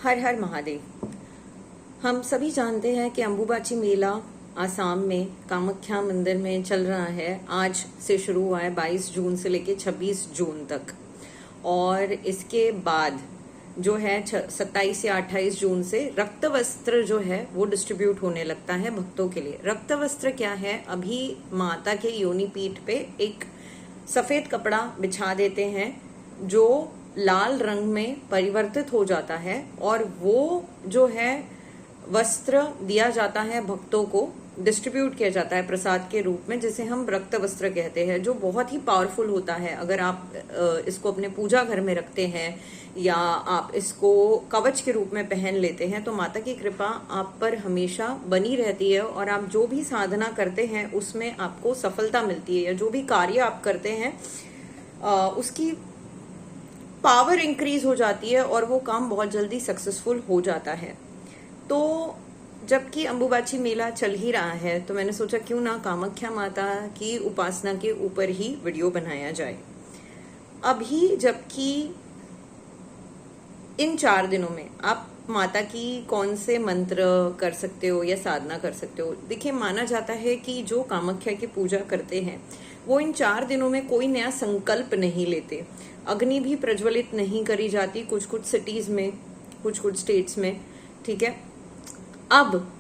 हर हर महादेव। हम सभी जानते हैं कि अंबुबाची मेला आसाम में कामाख्या मंदिर में चल रहा है। आज से शुरू हुआ है 22 जून से लेके 26 जून तक, और इसके बाद जो है 27 या 28 जून से रक्त वस्त्र जो है वो डिस्ट्रीब्यूट होने लगता है भक्तों के लिए। रक्त वस्त्र क्या है? अभी माता के योनि पीठ पे एक सफेद कपड़ा बिछा देते हैं जो लाल रंग में परिवर्तित हो जाता है, और वो जो है वस्त्र दिया जाता है भक्तों को, डिस्ट्रीब्यूट किया जाता है प्रसाद के रूप में, जिसे हम रक्त वस्त्र कहते हैं, जो बहुत ही पावरफुल होता है। अगर आप इसको अपने पूजा घर में रखते हैं या आप इसको कवच के रूप में पहन लेते हैं तो माता की कृपा आप पर हमेशा बनी रहती है, और आप जो भी साधना करते हैं उसमें आपको सफलता मिलती है, या जो भी कार्य आप करते हैं उसकी पावर इंक्रीज हो जाती है और वो काम बहुत जल्दी सक्सेसफुल हो जाता है। तो जबकि अंबुबाची मेला चल ही रहा है तो मैंने सोचा क्यों ना कामाख्या माता की उपासना के ऊपर ही वीडियो बनाया जाए। अभी जबकि इन 4 दिनों में आप माता की कौन से मंत्र कर सकते हो या साधना कर सकते हो। देखिए, माना जाता है कि जो कामाख्या की पूजा करते हैं वो इन 4 दिनों में कोई नया संकल्प नहीं लेते। अग्नि भी प्रज्वलित नहीं करी जाती कुछ कुछ सिटीज में, कुछ कुछ स्टेट्स में, ठीक है। अब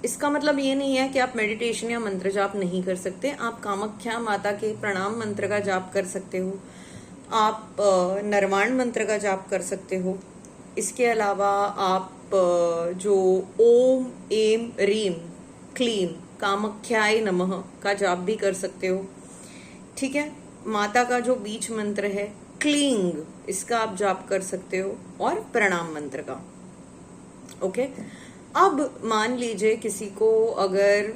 इसका मतलब ये नहीं है कि आप मेडिटेशन या मंत्र जाप नहीं कर सकते। आप कामाख्या माता के प्रणाम मंत्र का जाप कर सकते हो, आप नरवाण मंत्र का जाप कर सकते हो। इसके अलावा आप जो ओम एम रीम क्लीम कामाख्याय नमः का जाप भी कर सकते हो, ठीक है। माता का जो बीच मंत्र है क्लींग, इसका आप जाप कर सकते हो, और प्रणाम मंत्र का। ओके, अब मान लीजिए किसी को, अगर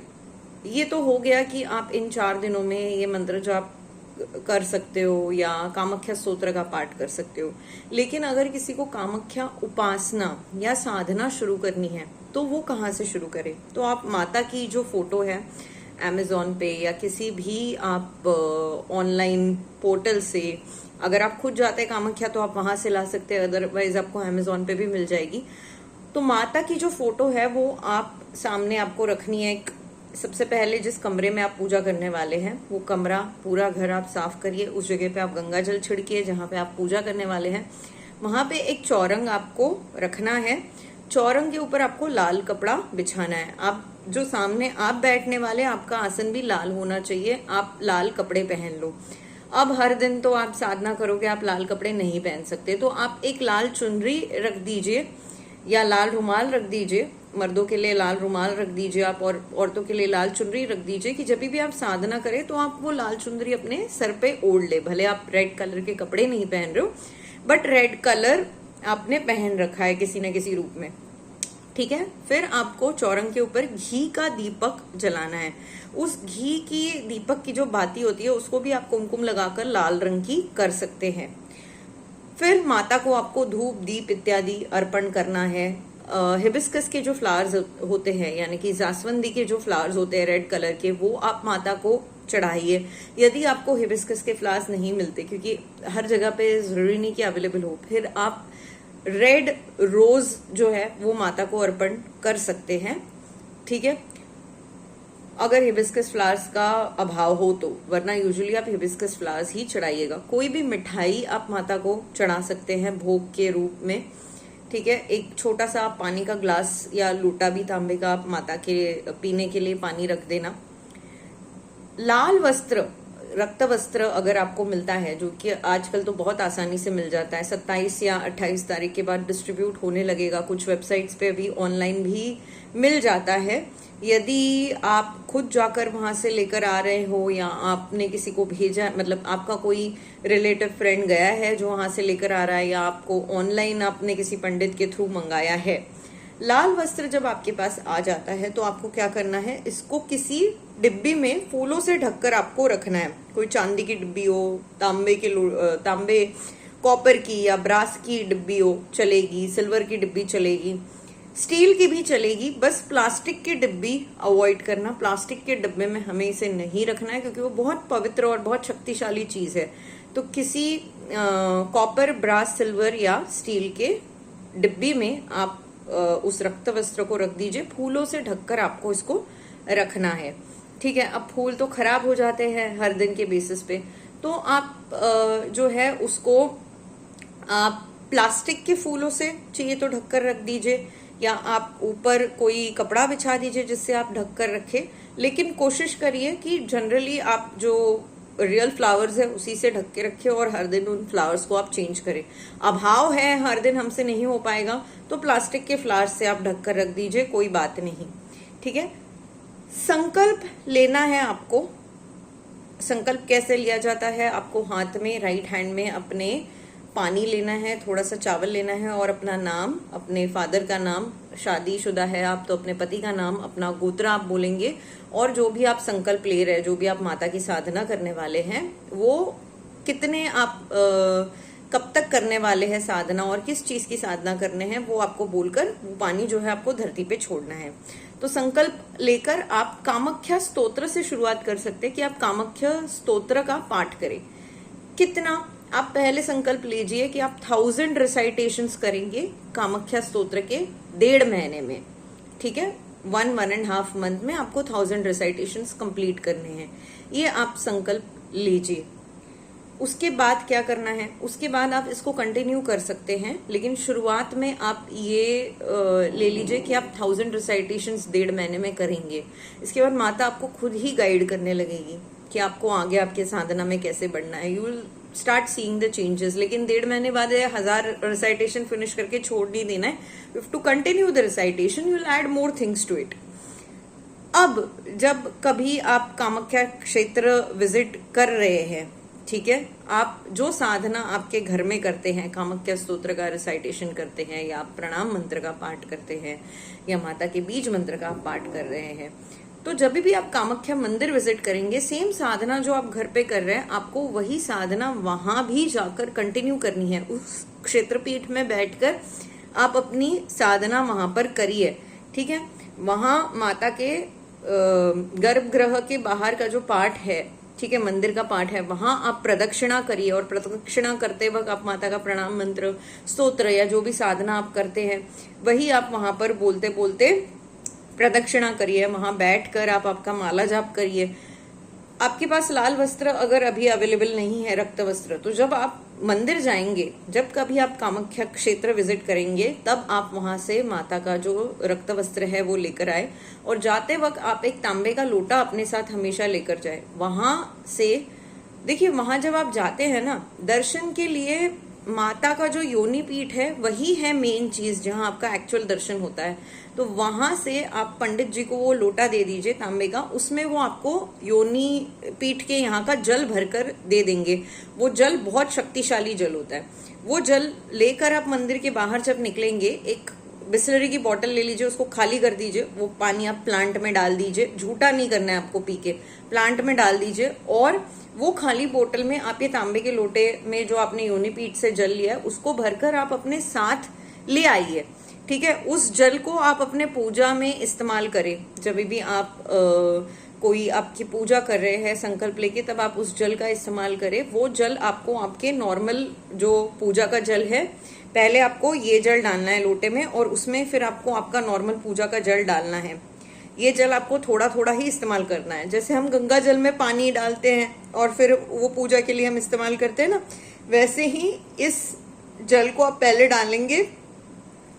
ये तो हो गया कि आप इन 4 दिनों में ये मंत्र जाप कर सकते हो या कामाख्या स्तोत्र का पाठ कर सकते हो, लेकिन अगर किसी को कामाख्या उपासना या साधना शुरू करनी है तो वो कहाँ से शुरू करे? तो आप माता की जो फोटो है Amazon पे या किसी भी आप ऑनलाइन पोर्टल से, अगर आप खुद जाते हैं कामाख्या तो आप वहां से ला सकते हैं, अदरवाइज आपको Amazon पे भी मिल जाएगी। तो माता की जो फोटो है वो आप सामने आपको रखनी है। सबसे पहले जिस कमरे में आप पूजा करने वाले हैं वो कमरा, पूरा घर आप साफ करिए। उस जगह पे आप गंगा जल छिड़किए जहाँ पे आप पूजा करने वाले हैं। वहां पे एक चौरंग आपको रखना है। चौरंग के ऊपर आपको लाल कपड़ा बिछाना है। आप जो सामने आप बैठने वाले, आपका आसन भी लाल होना चाहिए। आप लाल कपड़े पहन लो। अब हर दिन तो आप साधना करोगे, आप लाल कपड़े नहीं पहन सकते, तो आप एक लाल चुनरी रख दीजिए या लाल रुमाल रख दीजिए। मर्दों के लिए लाल रुमाल रख दीजिए आप, और औरतों के लिए लाल चुनरी रख दीजिए कि जब भी आप साधना करें तो आप वो लाल चुनरी अपने सर पे ओढ़ ले। भले आप रेड कलर के कपड़े नहीं पहन रहे हो, बट रेड कलर आपने पहन रखा है किसी न किसी रूप में, ठीक है। फिर आपको चौरंग के ऊपर घी का दीपक जलाना है। उस घी की दीपक की जो बाती होती है उसको भी आप कुमकुम लगाकर लाल रंग की कर सकते हैं। फिर माता को आपको धूप दीप इत्यादि अर्पण करना है। हिबिस्कस के जो फ्लावर्स होते हैं, यानी कि जास्वंदी के जो फ्लावर्स होते हैं रेड कलर के, वो आप माता को चढ़ाइए। यदि आपको हिबिस्कस के फ्लावर्स नहीं मिलते, क्योंकि हर जगह पे जरूरी नहीं कि अवेलेबल हो, फिर आप रेड रोज जो है वो माता को अर्पण कर सकते हैं, ठीक है, अगर हिबिस्कस फ्लावर्स का अभाव हो तो। वरना यूजुअली आप हिबिस्कस फ्लावर्स ही चढ़ाइएगा। कोई भी मिठाई आप माता को चढ़ा सकते हैं भोग के रूप में, ठीक है। एक छोटा सा पानी का ग्लास या लोटा भी तांबे का आप माता के पीने के लिए पानी रख देना। लाल वस्त्र, रक्त वस्त्र अगर आपको मिलता है, जो कि आजकल तो बहुत आसानी से मिल जाता है, 27 या 28 तारीख के बाद डिस्ट्रीब्यूट होने लगेगा। कुछ वेबसाइट्स पे अभी ऑनलाइन भी मिल जाता है। यदि आप खुद जाकर वहां से लेकर आ रहे हो या आपने किसी को भेजा, मतलब आपका कोई रिलेटिव फ्रेंड गया है जो वहां से लेकर आ रहा है, या आपको ऑनलाइन आपने किसी पंडित के थ्रू मंगाया है, लाल वस्त्र जब आपके पास आ जाता है तो आपको क्या करना है, इसको किसी डिब्बी में फूलों से ढककर आपको रखना है। कोई चांदी की डिब्बी हो, तांबे कॉपर की या ब्रास की डिब्बी हो चलेगी, सिल्वर की डिब्बी चलेगी, स्टील की भी चलेगी। बस प्लास्टिक की डिब्बी अवॉइड करना। प्लास्टिक के डिब्बे में हमें इसे नहीं रखना है क्योंकि वो बहुत पवित्र और बहुत शक्तिशाली चीज है। तो किसी कॉपर, ब्रास, सिल्वर या स्टील के डिब्बी में आप उस रक्त वस्त्र को रख दीजिए, फूलों से ढककर आपको इसको रखना है। ठीक है, अब फूल तो खराब हो जाते हैं हर दिन के बेसिस पे, तो आप जो है उसको आप प्लास्टिक के फूलों से चाहिए तो ढककर रख दीजिए, या आप ऊपर कोई कपड़ा बिछा दीजिए जिससे आप ढककर रखें। लेकिन कोशिश करिए कि जनरली आप जो रियल फ्लावर्स है उसी से ढक के रखें और हर दिन उन फ्लावर्स को आप चेंज करें। अभाव है, हर दिन हमसे नहीं हो पाएगा, तो प्लास्टिक के फ्लावर्स से आप ढक कर रख दीजिए, कोई बात नहीं। ठीक है, संकल्प लेना है आपको। संकल्प कैसे लिया जाता है? आपको हाथ में, राइट हैंड में अपने पानी लेना है, थोड़ा सा चावल लेना है और अपना नाम, अपने फादर का नाम, शादीशुदा है आप तो अपने पति का नाम, अपना गोत्र आप बोलेंगे, और जो भी आप संकल्प ले रहे हैं, जो भी आप माता की साधना करने वाले हैं, वो कितने आप कब तक करने वाले हैं साधना और किस चीज की साधना करने हैं, वो आपको बोलकर वो पानी जो है आपको धरती पे छोड़ना है। तो संकल्प लेकर आप कामाख्या स्तोत्र से शुरुआत कर सकते हैं कि आप कामाख्या स्तोत्र का पाठ करें। कितना? आप पहले संकल्प लीजिए कि आप 1000 रिसाइटेशंस करेंगे कामाख्या स्तोत्र के 1.5 महीने में। ठीक है, 1.5 मंथ में आपको 1000 रिसाइटेशंस कंप्लीट करने हैं, ये आप संकल्प लीजिए। उसके बाद क्या करना है? उसके बाद आप इसको कंटिन्यू कर सकते हैं, लेकिन शुरुआत में आप ये ले लीजिए कि आप 1000 रिसाइटेशंस 1.5 महीने में करेंगे। इसके बाद माता आपको खुद ही गाइड करने लगेगी कि आपको आगे आपके साधना में कैसे बढ़ना है। You will start seeing the changes. लेकिन 1.5 महीने बाद 1000 रिसाइटेशन फिनिश करके छोड़ नहीं देना है। You have to continue the recitation, you will add more things to it. अब जब कभी आप कामाख्या क्षेत्र विजिट कर रहे हैं, ठीक है, आप जो साधना आपके घर में करते हैं, कामाख्या स्तोत्र का रिसाइटेशन करते हैं, या आप प्रणाम मंत्र का पाठ करते हैं, या माता के बीज मंत्र का आप पाठ कर रहे हैं, तो जब भी आप कामाख्या मंदिर विजिट करेंगे, सेम साधना जो आप घर पे कर रहे हैं, आपको वही साधना वहां भी जाकर कंटिन्यू करनी है। उस क्षेत्रपीठ में बैठकर आप अपनी साधना वहां पर करिए। ठीक है, वहां माता के गर्भगृह के बाहर का जो पाठ है, ठीक है, मंदिर का पाठ है, वहां आप प्रदक्षिणा करिए, और प्रदक्षिणा करते वक्त आप माता का प्रणाम मंत्र, स्तोत्र या जो भी साधना आप करते हैं वही आप वहां पर बोलते बोलते प्रदक्षिणा करिए। वहां बैठकर आप आपका माला जाप करिए। आपके पास लाल वस्त्र अगर अभी अवेलेबल नहीं है, रक्त वस्त्र, तो जब आप मंदिर जाएंगे, जब कभी आप कामाख्या क्षेत्र विजिट करेंगे, तब आप वहां से माता का जो रक्त वस्त्र है वो लेकर आए, और जाते वक्त आप एक तांबे का लोटा अपने साथ हमेशा लेकर जाए। वहां से देखिए, वहां जब आप जाते हैं ना दर्शन के लिए, माता का जो योनि पीठ है वही है मेन चीज जहां आपका एक्चुअल दर्शन होता है। तो वहां से आप पंडित जी को वो लोटा दे दीजिए तांबे का, उसमें वो आपको योनि पीठ के यहाँ का जल भरकर दे देंगे। वो जल बहुत शक्तिशाली जल होता है। वो जल लेकर आप मंदिर के बाहर जब निकलेंगे, एक बिस्लरी की बोतल ले लीजिए, उसको खाली कर दीजिए, वो पानी आप प्लांट में डाल दीजिए, झूठा नहीं करना है आपको पी के, प्लांट में डाल दीजिए, और वो खाली बोतल में आप ये तांबे के लोटे में जो आपने योनि पीठ से जल लिया है उसको भरकर आप अपने साथ ले आइए। ठीक है, उस जल को आप अपने पूजा में इस्तेमाल करें। जब भी आप कोई आपकी पूजा कर रहे हैं संकल्प लेके, तब आप उस जल का इस्तेमाल करें। वो जल आपको आपके नॉर्मल जो पूजा का जल है, पहले आपको ये जल डालना है लोटे में, और उसमें फिर आपको आपका नॉर्मल पूजा का जल डालना है। ये जल आपको थोड़ा थोड़ा ही इस्तेमाल करना है। जैसे हम गंगा जल में पानी डालते हैं और फिर वो पूजा के लिए हम इस्तेमाल करते हैं ना, वैसे ही इस जल को आप पहले डालेंगे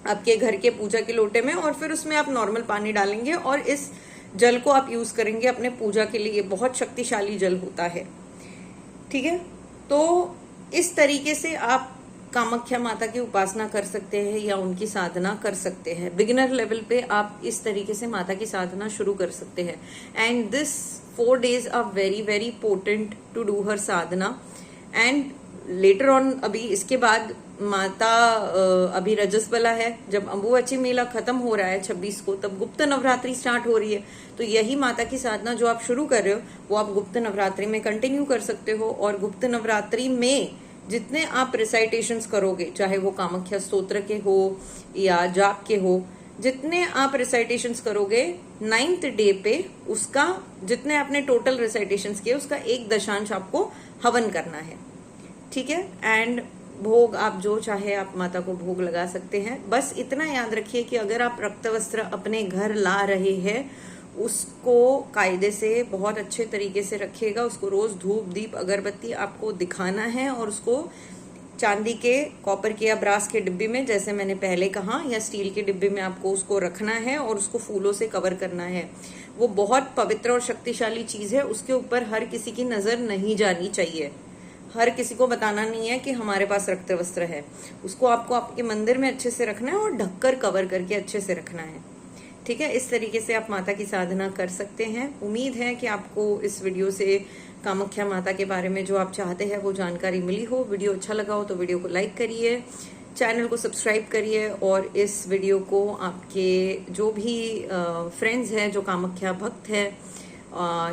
आपके घर के पूजा के लोटे में, और फिर उसमें आप नॉर्मल पानी डालेंगे, और इस जल को आप यूज करेंगे अपने पूजा के लिए। ये बहुत शक्तिशाली जल होता है। ठीक है, तो इस तरीके से आप कामाख्या माता की उपासना कर सकते हैं या उनकी साधना कर सकते हैं। बिगिनर लेवल पे आप इस तरीके से माता की साधना शुरू कर सकते हैं। And this 4 days are very very potent to do her sadhana. And later on, अभी इसके बाद माता अभी रजस्वला है, जब अम्बुबाची मेला खत्म हो रहा है 26 को, तब गुप्त नवरात्रि स्टार्ट हो रही है। तो यही माता की साधना जो आप शुरू कर रहे हो वो आप गुप्त नवरात्रि में कंटिन्यू कर सकते हो। और गुप्त नवरात्रि में जितने आप रिसाइटेशंस करोगे, चाहे वो कामाख्या स्तोत्र के हो या जाप के हो, जितने आप रिसाइटेशंस करोगे 9th डे पे उसका, जितने आपने टोटल रिसाइटेशंस किए उसका 1 दशांश आपको हवन करना है। ठीक है, एंड भोग आप जो चाहे आप माता को भोग लगा सकते हैं। बस इतना याद रखिए कि अगर आप रक्त वस्त्र अपने घर ला रहे हैं, उसको कायदे से बहुत अच्छे तरीके से रखिएगा। उसको रोज धूप दीप अगरबत्ती आपको दिखाना है, और उसको चांदी के, कॉपर के या ब्रास के डिब्बे में, जैसे मैंने पहले कहा, या स्टील के डिब्बे में आपको उसको रखना है और उसको फूलों से कवर करना है। वो बहुत पवित्र और शक्तिशाली चीज है, उसके ऊपर हर किसी की नजर नहीं जानी चाहिए। हर किसी को बताना नहीं है कि हमारे पास रक्त वस्त्र है। उसको आपको आपके मंदिर में अच्छे से रखना है और ढककर कवर करके अच्छे से रखना है। ठीक है, इस तरीके से आप माता की साधना कर सकते हैं। उम्मीद है कि आपको इस वीडियो से कामाख्या माता के बारे में जो आप चाहते हैं वो जानकारी मिली हो। वीडियो अच्छा लगा हो तो वीडियो को लाइक करिए, चैनल को सब्सक्राइब करिए, और इस वीडियो को आपके जो भी फ्रेंड्स हैं जो कामाख्या भक्त है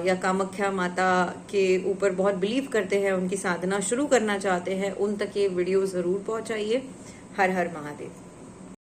या कामाख्या माता के ऊपर बहुत बिलीव करते हैं, उनकी साधना शुरू करना चाहते हैं, उन तक ये वीडियो जरूर पहुंचाइए। हर हर महादेव।